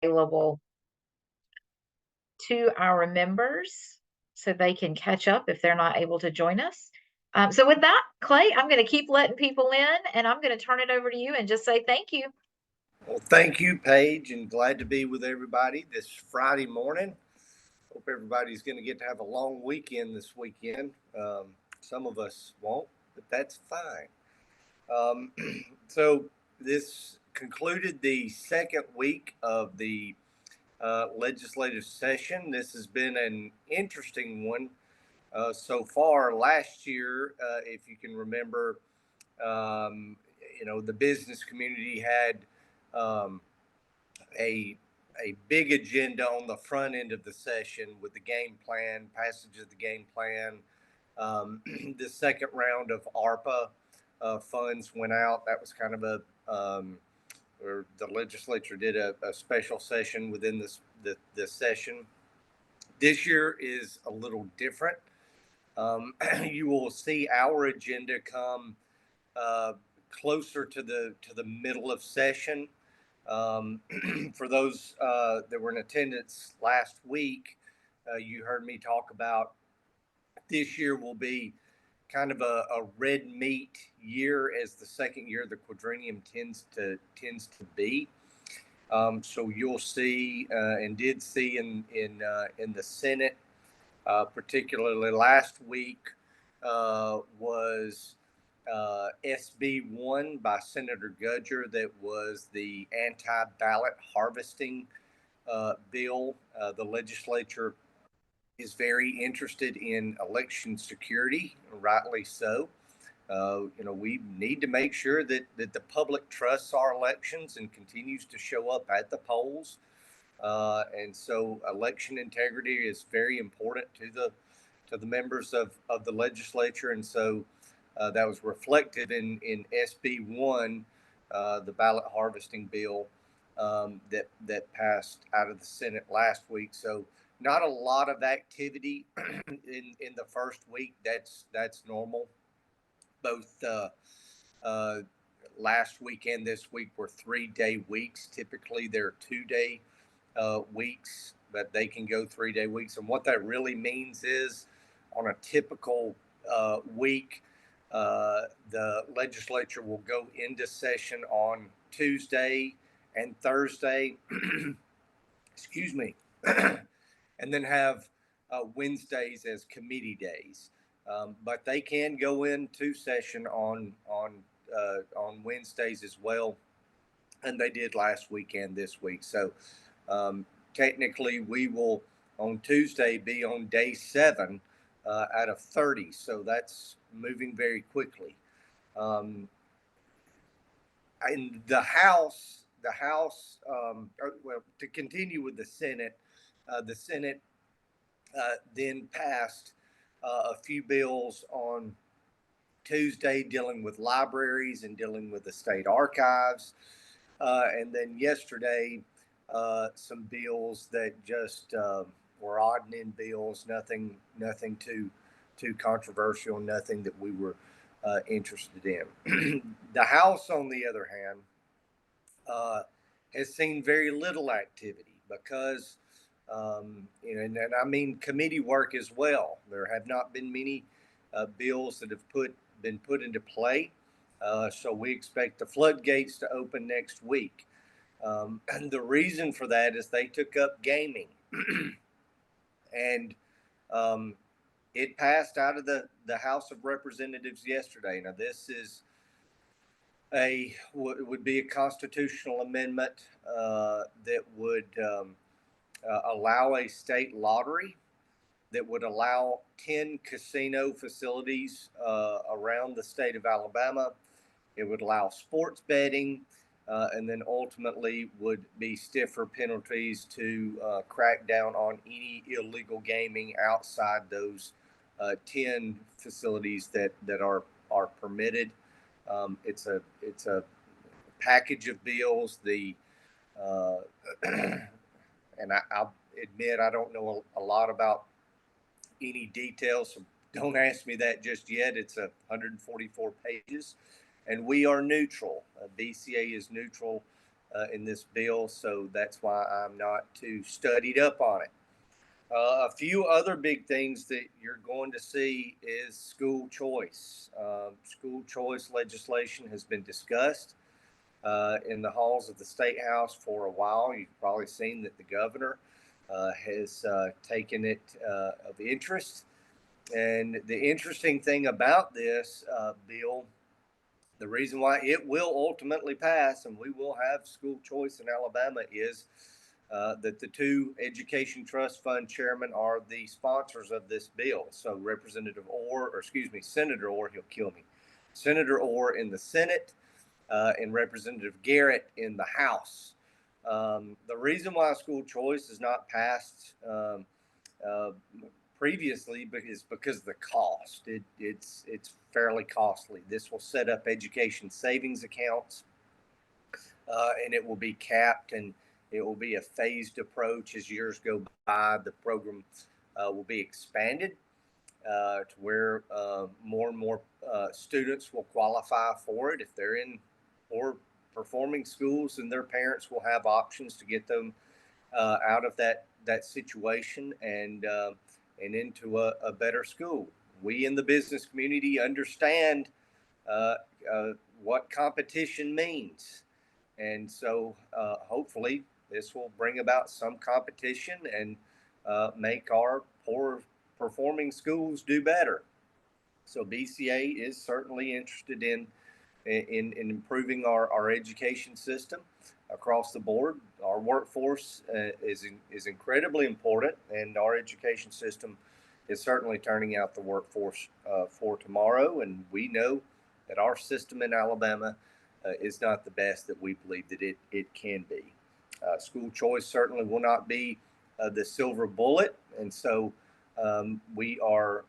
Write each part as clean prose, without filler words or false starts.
available to our members so they can catch up if they're not able to join us. So with that, Clay, I'm going to keep letting people in, and I'm going to turn it over to you and just say thank you. Well, thank you, Paige, and glad to be with everybody this Friday morning. Hope everybody's going to get to have a long weekend this weekend. Some of us won't, but that's fine. Um, so, this concluded the second week of the legislative session. This has been an interesting one so far. Last year, if you can remember, um, the business community had um, a big agenda on the front end of the session with the game plan, passage of the game plan. The second round of ARPA funds went out. That was kind of where the legislature did a special session within the session. This year is a little different. You will see our agenda come uh, closer to the middle of session. Um, for those that were in attendance last week, you heard me talk about this year will be kind of a red meat year, as the second year of the quadrennium tends to be. So you'll see and did see in the Senate, particularly last week, was SB1 by Senator Gudger, that was the anti-ballot harvesting bill. The legislature is very interested in election security, rightly so. We need to make sure that the public trusts our elections and continues to show up at the polls. And so election integrity is very important to the members of the legislature. And so that was reflected in SB1, the ballot harvesting bill that passed out of the Senate last week. So not a lot of activity in the first week. That's normal. Both last week and this week were 3-day weeks. Typically, they're 2-day weeks, but they can go 3-day weeks. And what that really means is, on a typical week, the legislature will go into session on Tuesday and Thursday, excuse me, and then have Wednesdays as committee days. But they can go into session on Wednesdays as well, and they did last week and this week. So technically, we will on Tuesday be on day 7 out of 30. So that's moving very quickly. In the House, to continue with the Senate then passed a few bills on Tuesday dealing with libraries and dealing with the state archives. And then yesterday, some bills that just were odd and end bills, nothing too controversial, nothing that we were interested in. The House, on the other hand, has seen very little activity because, and I mean committee work as well. There have not been many bills that have been put into play. So we expect the floodgates to open next week. And the reason for that is they took up gaming. And it passed out of the House of Representatives yesterday. Now, this is would be a constitutional amendment that would allow a state lottery that would allow 10 casino facilities around the state of Alabama. It would allow sports betting, and then ultimately would be stiffer penalties to crack down on any illegal gaming outside those 10 facilities that are permitted. It's a package of bills. And I'll admit I don't know a lot about any details, so don't ask me that just yet. It's 144 pages, and we are neutral. BCA is neutral in this bill, so that's why I'm not too studied up on it. A few other big things that you're going to see is school choice. School choice legislation has been discussed in the halls of the State House for a while. You've probably seen that the governor has taken it of interest. And the interesting thing about this bill, the reason why it will ultimately pass and we will have school choice in Alabama is that the two Education Trust Fund chairmen are the sponsors of this bill. So Senator Orr, he'll kill me. Senator Orr in the Senate and Representative Garrett in the House. The reason why school choice is not passed uh, previously is because of the cost. It's fairly costly. This will set up education savings accounts, and it will be capped, and it will be a phased approach as years go by. The program will be expanded to where more and more students will qualify for it if they're in poor performing schools, and their parents will have options to get them out of that situation and into a better school. We in the business community understand uh, uh, what competition means, and so hopefully this will bring about some competition and make our poor performing schools do better. So BCA is certainly interested in improving our education system across the board. Our workforce is incredibly important, and our education system is certainly turning out the workforce for tomorrow. And we know that our system in Alabama is not the best that we believe that it can be. School choice certainly will not be the silver bullet, and so we are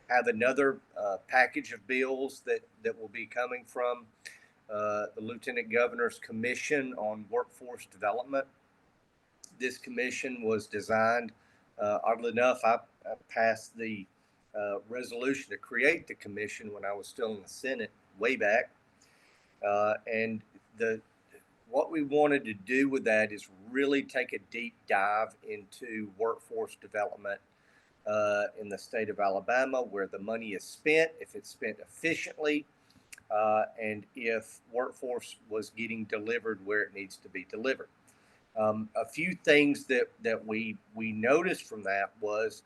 have another package of bills that will be coming from the Lieutenant Governor's Commission on Workforce Development. This commission was designed, oddly enough, I passed the resolution to create the commission when I was still in the Senate way back. And the what we wanted to do with that is really take a deep dive into workforce development in the state of Alabama, where the money is spent, if it's spent efficiently, and if workforce was getting delivered where it needs to be delivered. A few things that we noticed from that was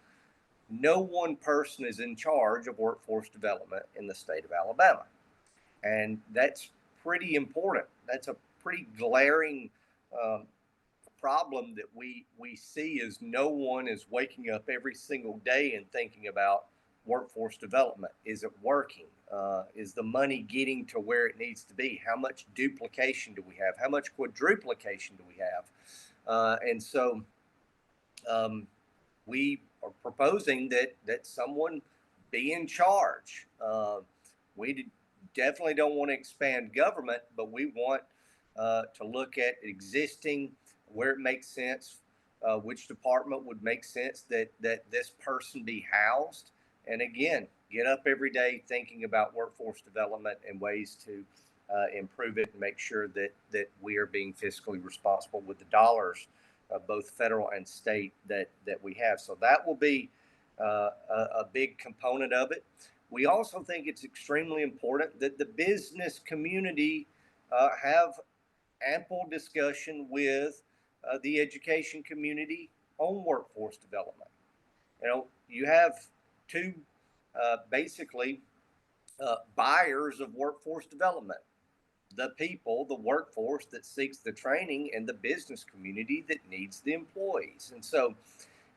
no one person is in charge of workforce development in the state of Alabama, and that's pretty important. That's a pretty glaring um, problem that we see is no one is waking up every single day and thinking about workforce development. Is it working? Is the money getting to where it needs to be? How much duplication do we have? How much quadruplication do we have? And so um, we are proposing that someone be in charge. We definitely don't want to expand government, but we want to look at existing where it makes sense, which department would make sense that this person be housed, and again, get up every day thinking about workforce development and ways to improve it and make sure that we are being fiscally responsible with the dollars, both federal and state that we have. So that will be a big component of it. We also think it's extremely important that the business community have ample discussion with the education community on workforce development. You have two basically buyers of workforce development: the people, the workforce that seeks the training, and the business community that needs the employees. And so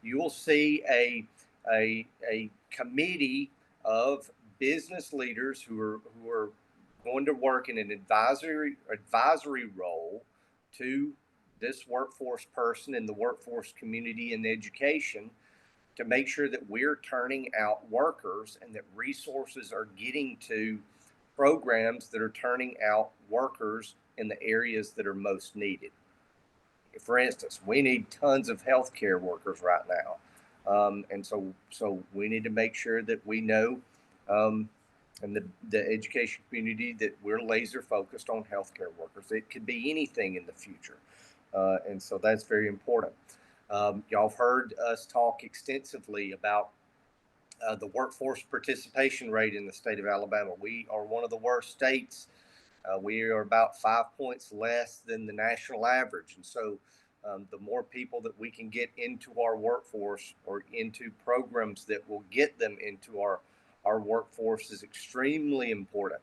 you will see a committee of business leaders who are going to work in an advisory role to this workforce person in the workforce community and education to make sure that we're turning out workers and that resources are getting to programs that are turning out workers in the areas that are most needed. For instance, we need tons of healthcare workers right now, and so we need to make sure that we know and the education community that we're laser focused on healthcare workers. It could be anything in the future. And so that's very important. Y'all have heard us talk extensively about the workforce participation rate in the state of Alabama. We are one of the worst states. We are about 5 points less than the national average. And so the more people that we can get into our workforce or into programs that will get them into our workforce is extremely important.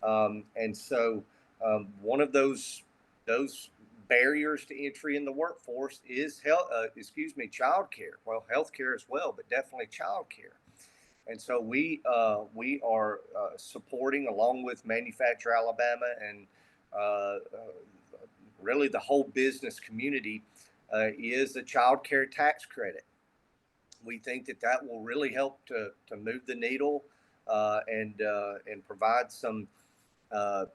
And so one of those barriers to entry in the workforce is childcare. Well, healthcare as well, but definitely childcare. And so we are supporting, along with Manufacture Alabama and uh, really the whole business community, is a child care tax credit. We think that that will really help to move the needle and provide some uh, uh,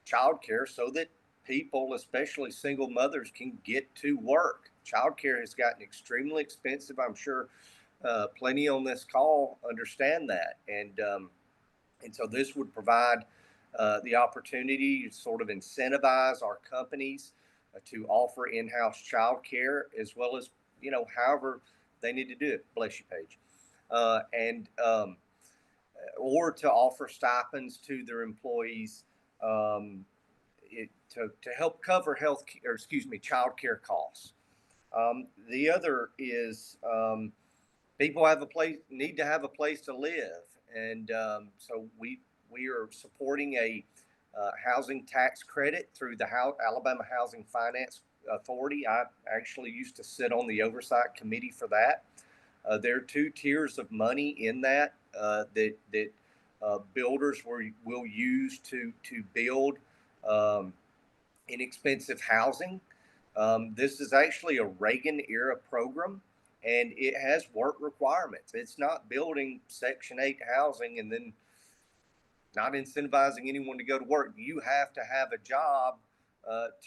child care so that people, especially single mothers, can get to work. Child care has gotten extremely expensive. I'm sure plenty on this call understand that, and so this would provide the opportunity to sort of incentivize our companies to offer in-house child care as well as however they need to do it. Bless you, Paige, and or to offer stipends to their employees to help cover health or excuse me child care costs. The other is people have a place need to have a place to live, and so we are supporting a housing tax credit through the Alabama Housing Finance Authority. I actually used to sit on the oversight committee for that. There are two tiers of money in that that builders will use to build um, inexpensive housing. This is actually a Reagan era program, and it has work requirements. It's not building Section 8 housing and then not incentivizing anyone to go to work. You have to have a job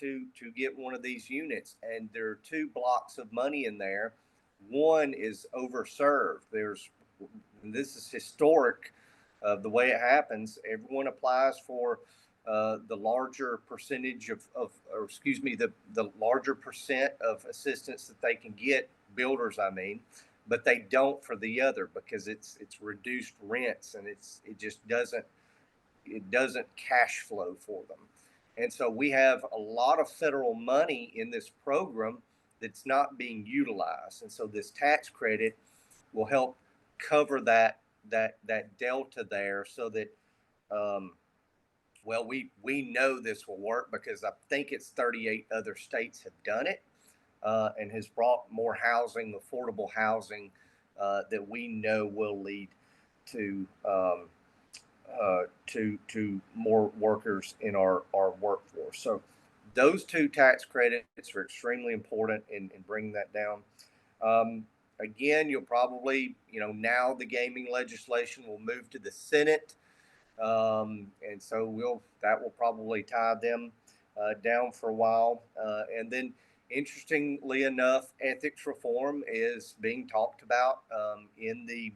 to get one of these units, and there are two blocks of money in there. One is overserved. This is historic the way it happens. Everyone applies for the larger percentage or excuse me, the larger percent of assistance that they can get, builders, I mean, but they don't for the other because it's reduced rents and it just doesn't cash flow for them. And so we have a lot of federal money in this program that's not being utilized. And so this tax credit will help cover that delta there so that um, well we know this will work because I think it's 38 other states have done it and has brought more housing, affordable housing that we know will lead to to more workers in our workforce. So those two tax credits are extremely important in bringing that down. Again, you'll probably, now the gaming legislation will move to the Senate, and so that will probably tie them down for a while. And then, interestingly enough, ethics reform is being talked about in the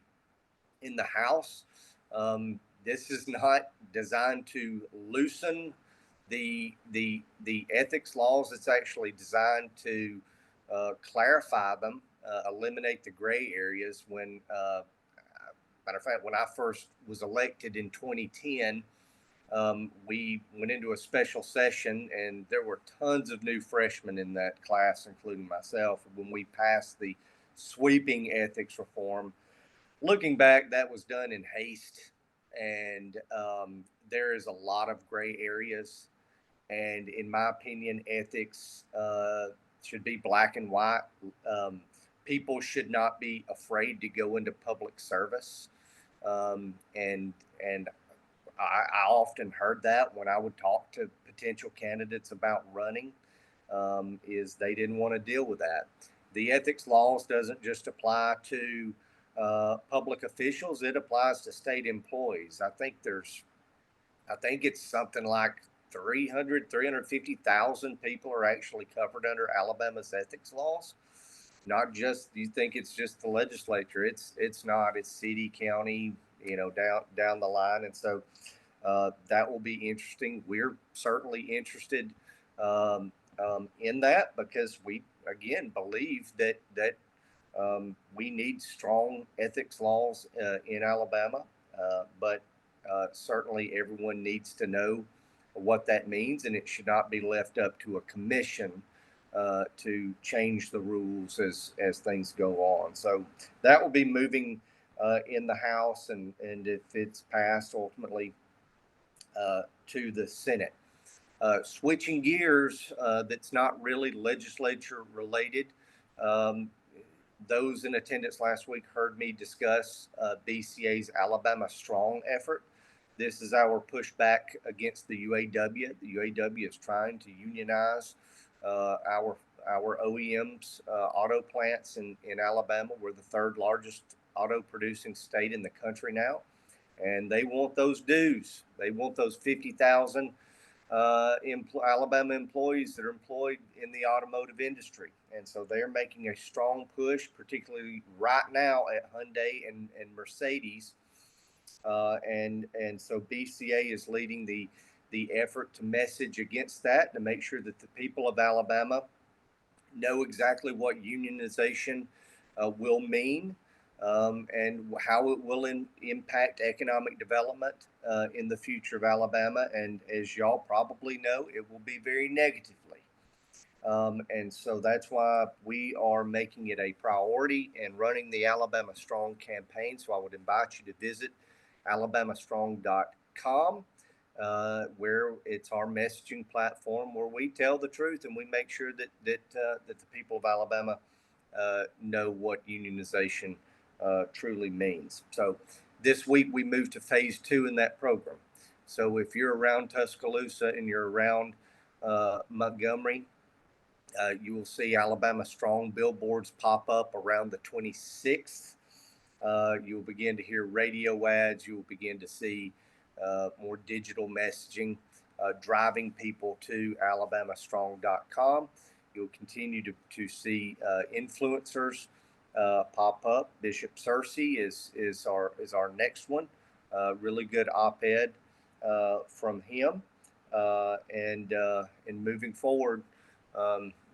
House. This is not designed to loosen the ethics laws. It's actually designed to clarify them, eliminate the gray areas. Matter of fact, when I first was elected in 2010, we went into a special session, and there were tons of new freshmen in that class, including myself. When we passed the sweeping ethics reform, looking back, that was done in haste, and there is a lot of gray areas. And in my opinion, ethics should be black and white. Um, People should not be afraid to go into public service, and I often heard that when I would talk to potential candidates about running, is they didn't want to deal with that. The ethics laws doesn't just apply to public officials; it applies to state employees. I think it's something like 350,000 people are actually covered under Alabama's ethics laws. Not just you think it's just the legislature. It's not. It's city, county, down the line. And so that will be interesting. We're certainly interested in that because we again believe that we need strong ethics laws in Alabama, but certainly everyone needs to know what that means, and it should not be left up to a commission to change the rules as things go on. So that will be moving in the House, and if it's passed, ultimately to the Senate. Switching gears, that's not really legislature related. Um, those in attendance last week heard me discuss BCA's Alabama Strong effort. This is our pushback against the UAW. The UAW is trying to unionize our OEMs, auto plants in Alabama. We're the third largest auto producing state in the country now, and they want those dues. They want those 50,000 Alabama employees that are employed in the automotive industry. And so they're making a strong push, particularly right now at Hyundai and Mercedes. And so BCA is leading the effort to message against that, to make sure that the people of Alabama know exactly what unionization will mean, and how it will impact economic development in the future of Alabama. And as y'all probably know, it will be very negatively. And so that's why we are making it a priority and running the Alabama Strong campaign. So I would invite you to visit alabamastrong.com, where it's our messaging platform where we tell the truth and we make sure that the people of Alabama know what unionization truly means. So this week we moved to phase 2 in that program. So if you're around Tuscaloosa and you're around Montgomery, you will see Alabama Strong billboards pop up around the 26th. You'll begin to hear radio ads. You'll begin to see more digital messaging driving people to alabamastrong.com. You'll continue to see influencers pop up. Bishop Searcy is our next one. Really good op-ed from him. And moving forward,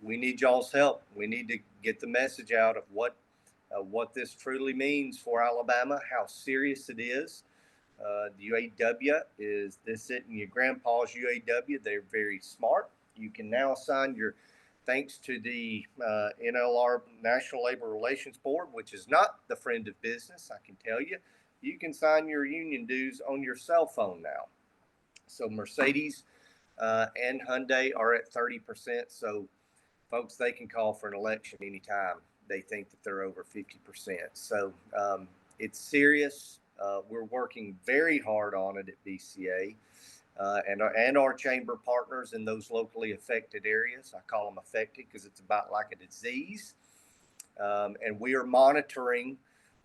we need y'all's help. We need to get the message out of what this truly means for Alabama, how serious it is. The UAW is this isn't your grandpa's UAW. They're very smart. You can now sign your, thanks to the NLR National Labor Relations Board, which is not the friend of business, I can tell you. You can sign your union dues on your cell phone now. So Mercedes and Hyundai are at 30%. So folks, they can call for an election anytime they think that they're over 50%. So it's serious. We're working very hard on it at BCA and our chamber partners in those locally affected areas. I call them affected because it's about like a disease. And we are monitoring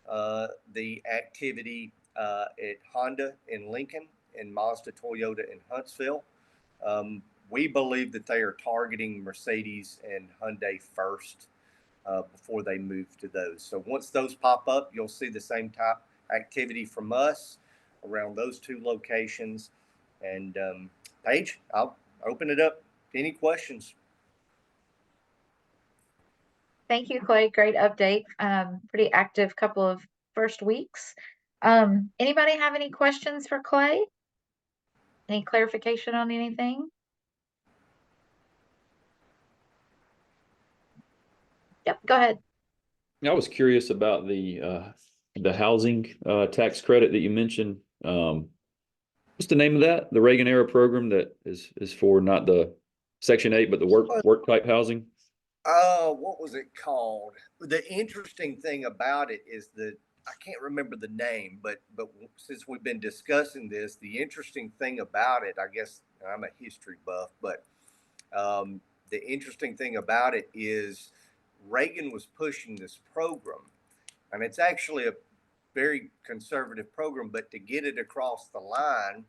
the activity at Honda in Lincoln and Mazda Toyota in Huntsville. We believe that they are targeting Mercedes and Hyundai first before they move to those. So once those pop up, you'll see the same type activity from us around those two locations. And Paige, I'll open it up to any questions. Thank you, Clay. Great update. Pretty active couple of first weeks. Anybody have any questions for Clay? Any clarification on anything? Yep, go ahead. I was curious about the housing tax credit that you mentioned. What's the name of that? The Reagan era program that is for not the Section 8, but the work type housing? What was it called? The interesting thing about it is that I can't remember the name, but since we've been discussing this, the interesting thing about it, I guess I'm a history buff, but the interesting thing about it is Reagan was pushing this program, and it's actually a very conservative program, but to get it across the line,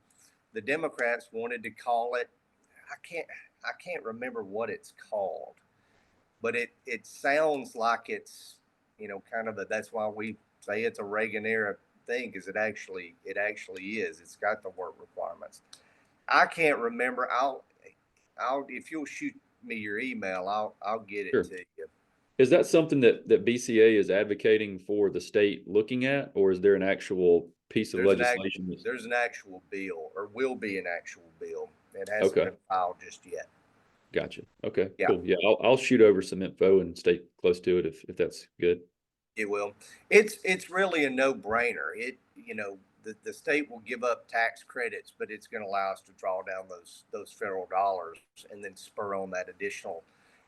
the Democrats wanted to call it, I can't remember what it's called, but it sounds like it's, kind of that's why we say it's a Reagan era think as it actually is. It's got the work requirements. I can't remember. I'll if you'll shoot me your email, I'll get it Sure. to you. Is that something that BCA is advocating for the state looking at, or is there an actual piece of legislation? There's an actual bill, or will be an actual bill. It hasn't Okay, been filed just yet. gotcha. Okay, Yeah, cool. Yeah, I'll shoot over some info and stay close to it if that's good. it will. It's really a no brainer. The state will give up tax credits, but it's going to allow us to draw down those federal dollars and then spur on that additional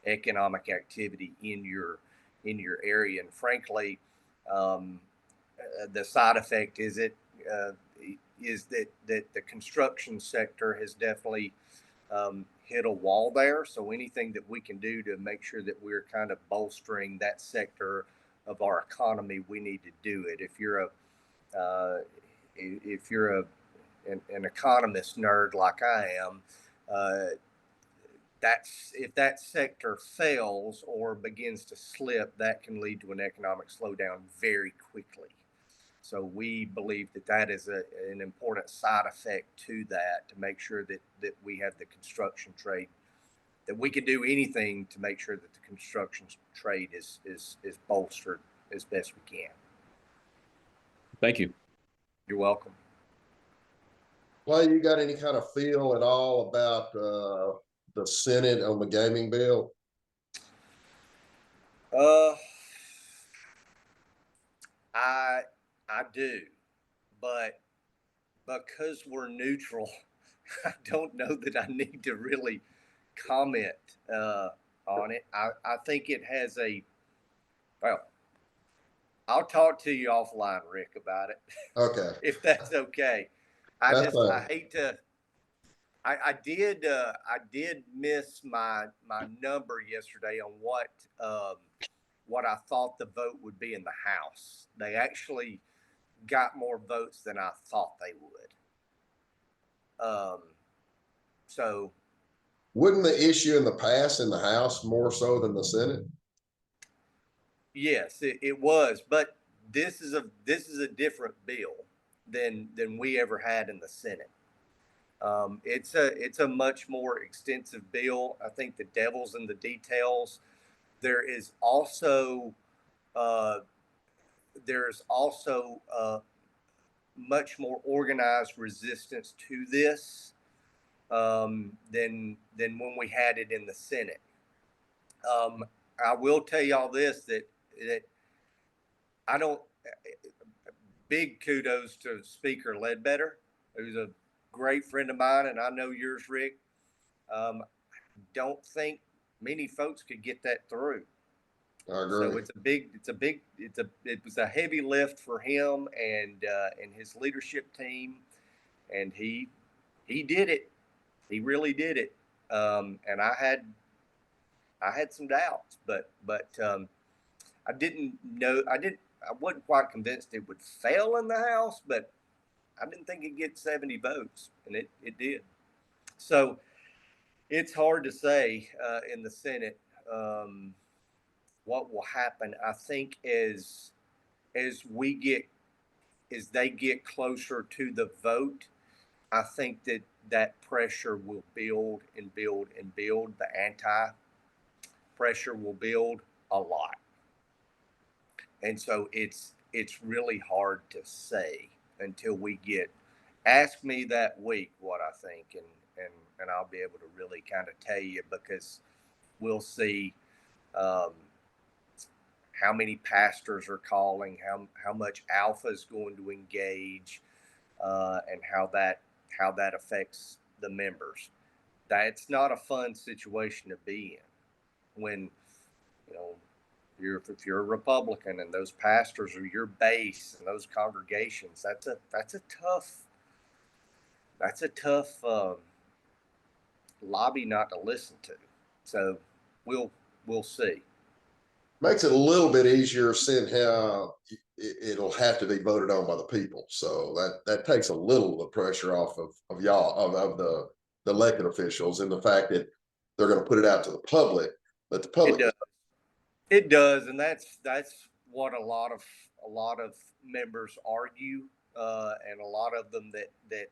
economic activity in your area. And frankly, um, the side effect uh, is that the construction sector has definitely hit a wall there. So anything that we can do to make sure that we're kind of bolstering that sector of our economy, we need to do it. Uh, if you're an economist nerd like I am, uh, that's if that sector fails or begins to slip, that can lead to an economic slowdown very quickly. So we believe that is an important side effect to that, to make sure that we have the construction trade, that we can do anything to make sure that the construction trade is bolstered as best we can. Thank you. You're welcome. Clay, you got any kind of feel at all about the Senate on the gaming bill? Uh, I I do, but because we're neutral, I don't know that I need to really comment on it. I think it has well, I'll talk to you offline, Rick, about it, Okay, if that's okay. that's I fine. hate to. I did miss my number yesterday on what I thought the vote would be in the House. They actually got more votes than I thought they would. So Wouldn't the issue in the past in the House more so than the Senate? yes, it was, but this is a different bill than we ever had in the Senate. It's a much more extensive bill. I think the devil's in the details. There is also uh, there's also much more organized resistance to this than when we had it in the Senate. I will tell y'all this that I don't. Big kudos to Speaker Ledbetter, who's a great friend of mine, and I know yours, Rick. Don't think many folks could get that through. I So agree. it was a heavy lift for him and his leadership team, and he did it. He really did it. And I had some doubts, but I wasn't quite convinced it would fail in the House, but I didn't think it'd get 70 votes, and it did. So it's hard to say in the Senate what will happen. I think as we get as they get closer to the vote, I think that pressure will build and build and build. The anti pressure will build a lot, and so it's really hard to say until we get. Ask me that week what I think, and I'll be able to really kind of tell you, because we'll see um, how many pastors are calling, how much Alpha is going to engage, and how that affects the members. That's not a fun situation to be in when you know if you're a Republican and those pastors are your base and those congregations. That's a tough lobby not to listen to. So we'll we'll see. Makes it a little bit easier seeing how it'll have to be voted on by the people. So that takes a little of the pressure off of y'all of the elected officials, and the fact that they're going to put it out to the public, that the It public. does. It does, and that's what a lot of members argue, and a lot of them that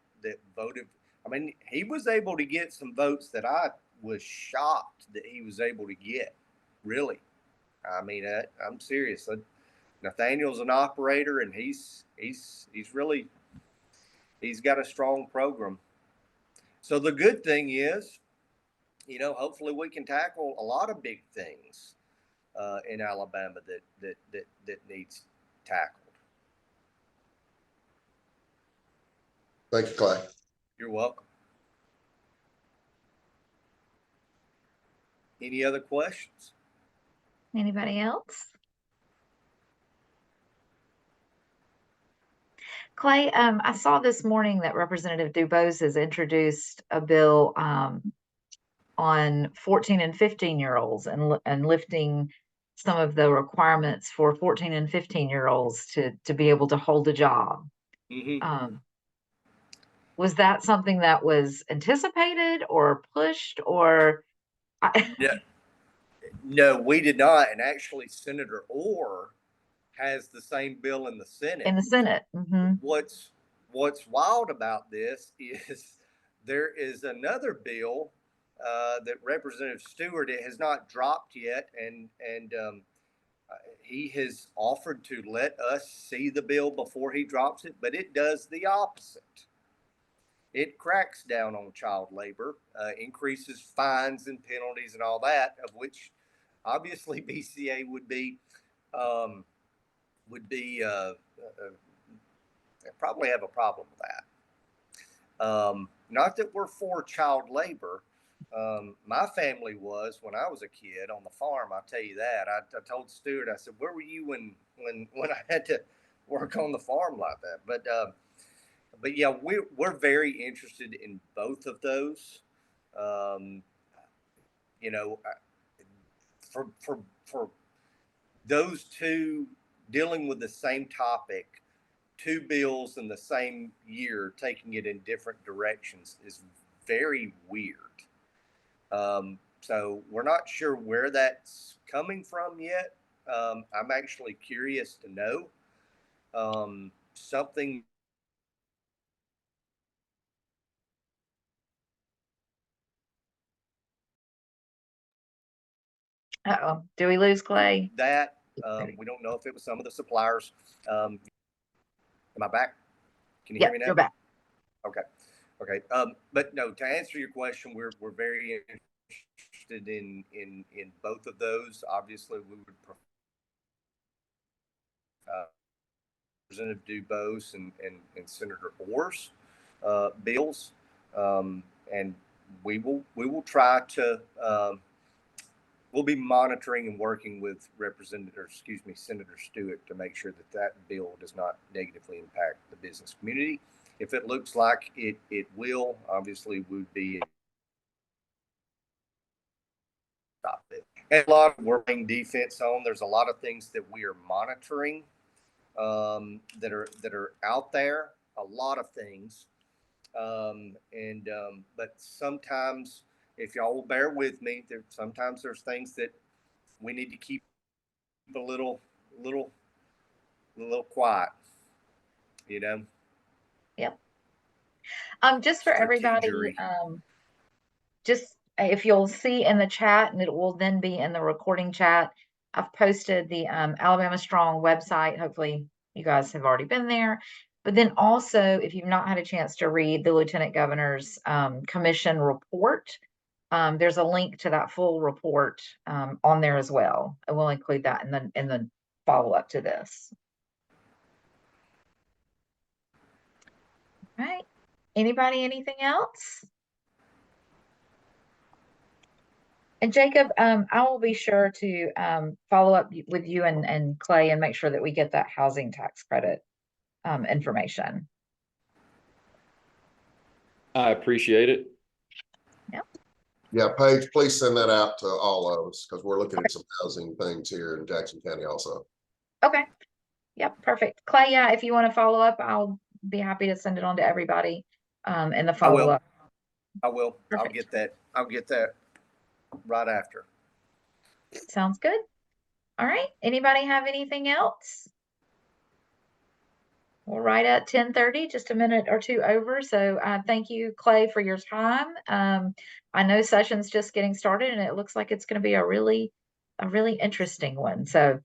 voted. I mean, he was able to get some votes that I was shocked that he was able to get. Really, I mean, I'm serious. Nathaniel's an operator, and he's really he's got a strong program. So the good thing is, hopefully we can tackle a lot of big things in Alabama that needs tackled. Thank you, Clay. You're welcome. Any other questions? Anybody else? Clay, I saw this morning that Representative Dubose has introduced a bill on 14 and 15-year-olds and lifting some of the requirements for 14 and 15-year-olds to be able to hold a job. Mm-hmm. Was that something that was anticipated or pushed or? No, we did not. And actually, Senator Orr has the same bill in the Senate. In the Senate. Mm-hmm. What's wild about this is there is another bill that Representative Stewart, it has not dropped yet, and he has offered to let us see the bill before he drops it, but it does the opposite. It cracks down on child labor, increases fines and penalties and all that, of which obviously BCA would be probably have a problem with that. Not that we're for child labor. My family was when I was a kid on the farm. I'll tell you that. I told Stuart, I said, "Where were you when I had to work on the farm like that?" But yeah, we're very interested in both of those. You know, for those two dealing with the same topic, two bills in the same year, taking it in different directions is very weird. So we're not sure where that's coming from yet. I'm actually curious to know. Something. Uh-oh. Do we lose Clay? That we don't know if it was some of the suppliers. Am I back? Can you hear me now? You're back. Okay. But no, to answer your question, we're very interested in both of those. Obviously, we would prefer Representative Dubose and Senator Orr's bills, and we will try to. We'll be monitoring and working with Senator Stewart to make sure that bill does not negatively impact the business community. If it looks like it will, obviously would be stop it. And a lot of working defense on. There's a lot of things that we are monitoring that are out there. A lot of things, but sometimes, if y'all will bear with me, sometimes there's things that we need to keep a little quiet, you know. Yep. Just for everybody, Strategery. just if you'll see in the chat, and it will then be in the recording chat, I've posted the Alabama Strong website. Hopefully you guys have already been there. But then also, if you've not had a chance to read the Lieutenant Governor's commission report, there's a link to that full report on there as well. I will include that in the follow-up to this. All right. Anybody, anything else? And Jacob, I will be sure to follow up with you and Clay and make sure that we get that housing tax credit information. I appreciate it. Yep. Yeah, Paige, please send that out to all of us because we're looking at some housing things here in Jackson County also. Okay. Yep. Perfect. Clay, yeah, if you want to follow up, I'll be happy to send it on to everybody in the follow up. I will. Perfect. I'll get that right after. Sounds good. All right. Anybody have anything else? We're right at 10:30, just a minute or two over. So thank you, Clay, for your time. I know session's just getting started, and it looks like it's going to be a really interesting one. So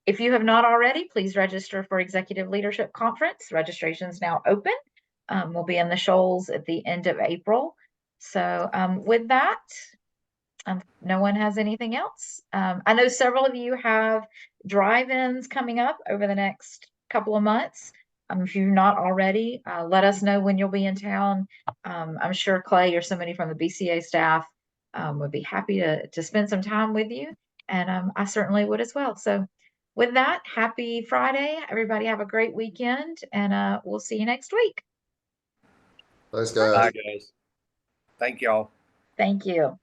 if you have not already, please register for Executive Leadership Conference. Registration is now open. We'll be in the Shoals at the end of April. So with that, no one has anything else. I know several of you have drive-ins coming up over the next couple of months. If you're not already, let us know when you'll be in town. I'm sure Clay or somebody from the BCA staff would be happy to spend some time with you, and I certainly would as well. So with that, happy Friday. Everybody have a great weekend, and we'll see you next week. Thanks, Bye, guys. guys. Thank y'all. Thank you.